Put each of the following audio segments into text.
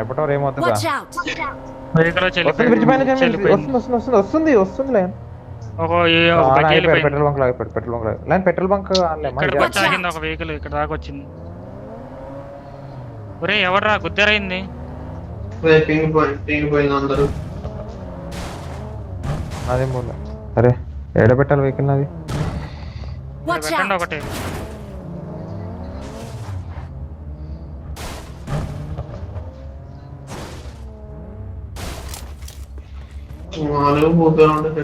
ఎప్పటో ఏమవుతుందా Watch out! Vehicle వచ్చి వస్తుంది bridge పైన వెళ్ళిపోయింది. వస్తుంది లైన్ ఒక బైక్ వెళ్ళిపోయింది. పెట్రోల్ బంక్ లాగా లైన్ పెట్రోల్ బంక్ ఇక్కడికి వచ్చి ఆగింది ఒక వెహికల్, ఇక్కడ దాకా వచ్చింది. ఒరే ఎవర్రా గుద్దరైంది? అందరూ అదేం పోలే. అరే ఏడ పెట్టాలి వెహికల్ నాది? Watch పెట్టండి out! ఒకటి. వాళ్ళు పోతూ ఉంటే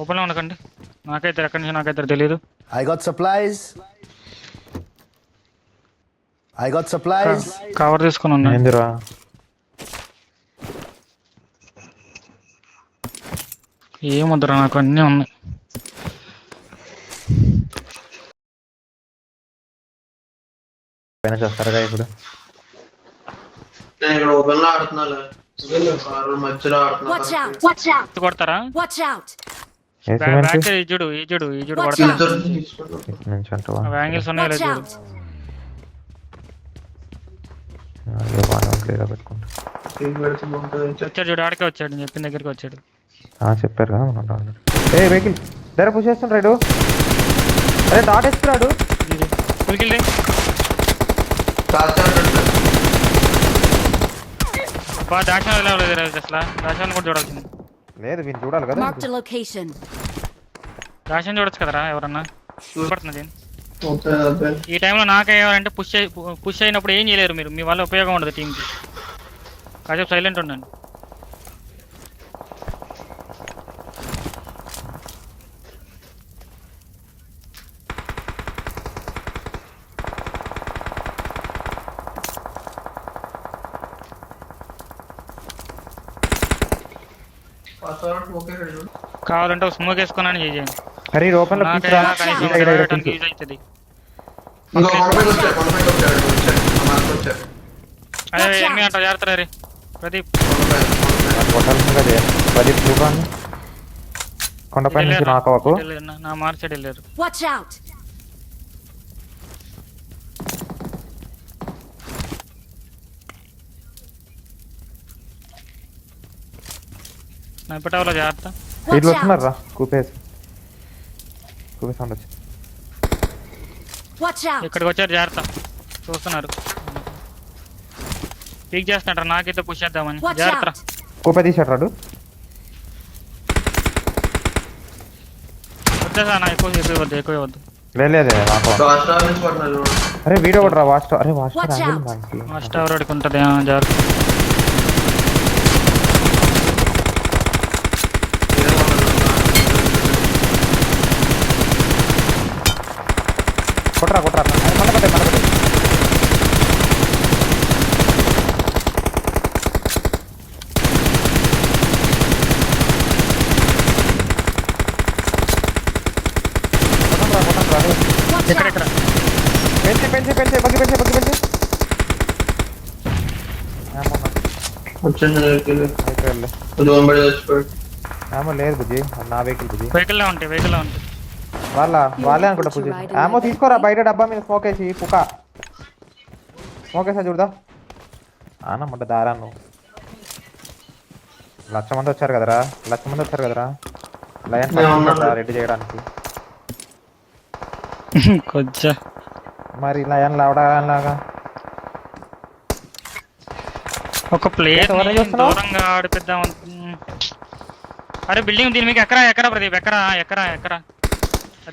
ఓపెన్ లో ఉండకండి, నాకైతే ఎక్కడి నుంచి నాకైతే తెలియదు. I got supplies. I got supplies. Cover తీసుకుని ఉన్నా. ఏందిరా ఏముందిరా, నాకు అన్నీ ఉన్నాయి. పైన చేస్తారా ఇప్పుడు? నేను ఇక్కడ ఓపెన్ లో ఆడుతున్నా, మధ్యలో Watch ఆడుతున్నా. out! Watch out! కొడతారా? Watch out! బ్యాక్ సైడ్ ఈజుడు కొడతారా? నుంచి అంటావా? యాంగిల్స్ ఉన్నాయి Watch లేదు. out! పెట్టుకుంటా వచ్చాడు చూడు, ఆడికే వచ్చాడు, నేను చెప్పిన దగ్గరికి వచ్చాడు. చెప్పారు కదా మనం. ఏ వెహికల్ దగ్గర పుష్ చేస్తుంటాడు. అరే డాట్ వేస్తున్నాడు. వెహికల్ దాక్షాలు వెళ్ళలేదు అసలు, దాక్షాన్ని కూడా చూడాల్సింది. లేదు వీళ్ళు చూడాలి కదా. Marked a location. దాక్షాన్ని చూడొచ్చు కదరా ఎవరన్నా. పడుతున్నది ఈ టైంలో నాకేవాలంటే పుష్ అయినప్పుడు ఏం చేయలేరు మీరు, మీ వల్ల ఉపయోగం ఉండదు టీంకి. కాసేపు సైలెంట్ ఉండండి. కావాలంటే ఒక స్మోక్ వేసుకున్నాను చేయండి. అరే ఓపెన్ లో నాకైనా కనీసం యూజ్ అవుతుంది. అదే ఏమి అంటారు, జాగ్రత్త రే ప్రదీప్. ప్రదీప్ చూపాను కొండపై నుంచి నాకవకు. నా మార్చెడ్ వెళ్ళారు. Watch out! నా పెట్టావులో జాగ్రత్త. వీళ్ళు Watch వస్తున్నారు out! రా. కూపే సౌండ్ వచ్చి Watch out! ఇక్కడికి వచ్చారు, జాగ్రత్త. చూస్తున్నారు, పీక్ చేస్తున్నాడు. నాకైతే పుష్ చేద్దామని, Watch జాగ్రత్త. out! కూపే తీసాడు రాడు. వచ్చేసా నా ఎక్కువ ఇవ్వద్దు. లేదే నాకు. అరే వీడియో కూడా రా. వాస్ట్ అరే వాస్ట్ Watch out! మనకి ఫస్ట్ ఎవరు అడుగుంటుంది, జాగ్రత్త. కొట్టరా మన కొట్టే Watch ఎక్కడెక్కడ out! పెంచి బగ్గి ఏమో లేదు బుజ్జి, నా వెహికల్ బుజ్జి. వెహికల్లో ఉంటాయి. వాళ్ళే అనుకుంటా పూజ. ఏమో తీసుకోరా, బయట డబ్బా మీద స్మోక్ వేసి స్మోక్ వేసా చూడదా ఆనమ్మంట దారా. నువ్వు 1,00,000 మంది వచ్చారు కదరా, 1,00,000 మంది వచ్చారు కదరా లయన్ రెడీ చేయడానికి. కొంచెం మరి లయన్ లాగా ఒక ప్లేయర్ దూరంగా ఆడిపిద్దాం. అరే బిల్డింగ్ దీని మీకు ఎక్కరా ప్రదీప్, ఎక్కరా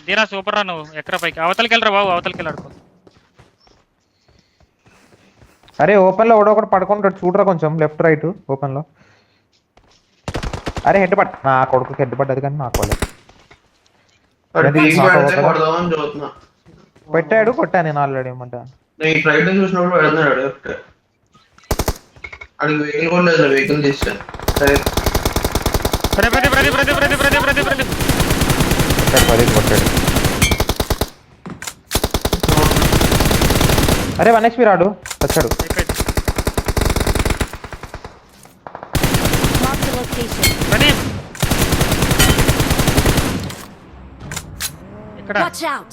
దీరా. సూపర్ రా నువ్వు, ఎక్కరా పైకి. అవతలకి వెళ్ళరా బాబు, అవతలకి వెళ్ళాడుకో. అరే ఓపెన్ లో ఒకటి పడుకుంటాడు చూడరా, కొంచెం లెఫ్ట్ రైట్ ఓపెన్ లో. అరే హెడ్ పట్ నా కొడుకు, హెడ్ పడ్డది కానీ నాకు పెట్టాడు. కొట్టా నేను ఆల్రెడీ ఏమంటా. వెహికల్ తీసాను. కొట్టాడు. అరే 1 HP రాడు. వచ్చాడు. అయిపోయింది. Mark the location. ప్రదీప్ ఇక్కడ Watch out.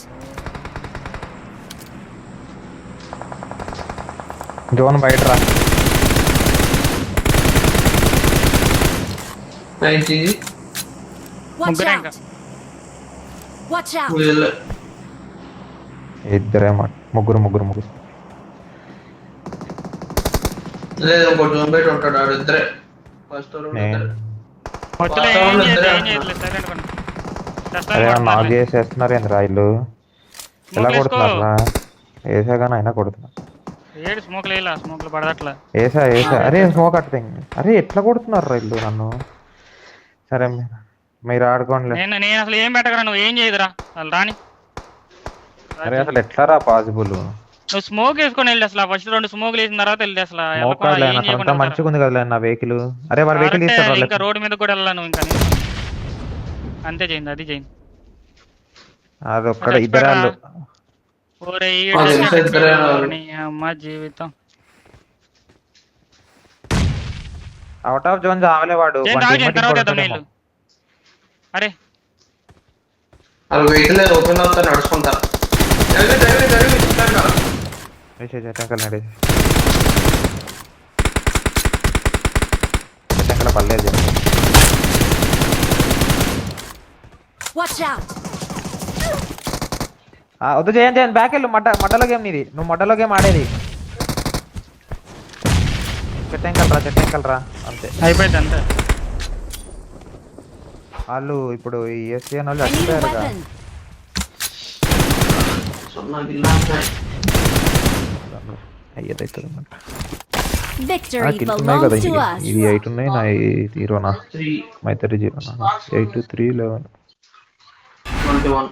జోన్ బయట రా. నైన్టీ Watch ముగ్గురే ఇంకా. out. Watch out. ఇద్దరేమో ముగ్గురు. లేదు ఇంకోటి జోన్ బయట ఉంటాడు ఆడు ఇద్దరే ఫస్ట్ నేను వచ్చలే ఏం చేయట్లేదు సైలెంట్ పని అరే నాకు చేసేస్తున్నారు ఏంద్రా వీళ్ళు. ఎలా కొడుతున్నారా? వేసా కానీ అయినా కొడుతున్నా. ఏడు స్మోక్లు వేయాల స్మోక్లు పడదట్లా. వేసా అరే స్మోక్ అట్టింది. అరే ఎట్లా కొడుతున్నారు వీళ్ళు నన్ను. సరే మీరు ఆడుకోండి. నేను అసలు ఏం పెట్టగలను, నువ్వు ఏం చేయదురా వాళ్ళు రాని. అరే అసలు ఎట్లా రా పాసిబుల్? నువ్వు స్మోక్ వేసుకొని వెళ్ళి అసలు ఫస్ట్ 2 స్మోక్లు వేసిన తర్వాత వెళ్ళి అసలు అంతా మంచిగా ఉంది కదా నా వెహికల్. అరే వాళ్ళ వెహికల్ ఇంకా తీస్తారు. రోడ్డు మీద కూడా వెళ్ళాను ఇంకా అంతే చేయింది అది చేయింది. అది ఒక్కడ ఇద్దరు వాళ్ళు. ఓరే అమ్మ జీవితం అవుట్ ఆఫ్ జోన్ చావలే వాడు. అరే వాళ్ళు వెహికల్ ఓపెన్ అవుతా నడుచుకుంటా పర్లేదు. Watch out. వద్దు చేయండి బ్యాక్ వెళ్ళు. మడ్డలో గేమ్ నీది. నువ్వు మడ్డలో గేమ్ ఆడేది. చెట్టెంకలరా అంతే అయిపోయింది అంతే. వాళ్ళు ఇప్పుడు ఈ ఎస్సీఎన్ వాళ్ళు I need a చచ్చిపోయారుగా. weapon. అయ్యేదైతుంది Victory కిల్తున్నాయి కదా. belongs to us. ఇది 8 ఉన్నాయి. నా 0 మై 30 8 2 3 11 21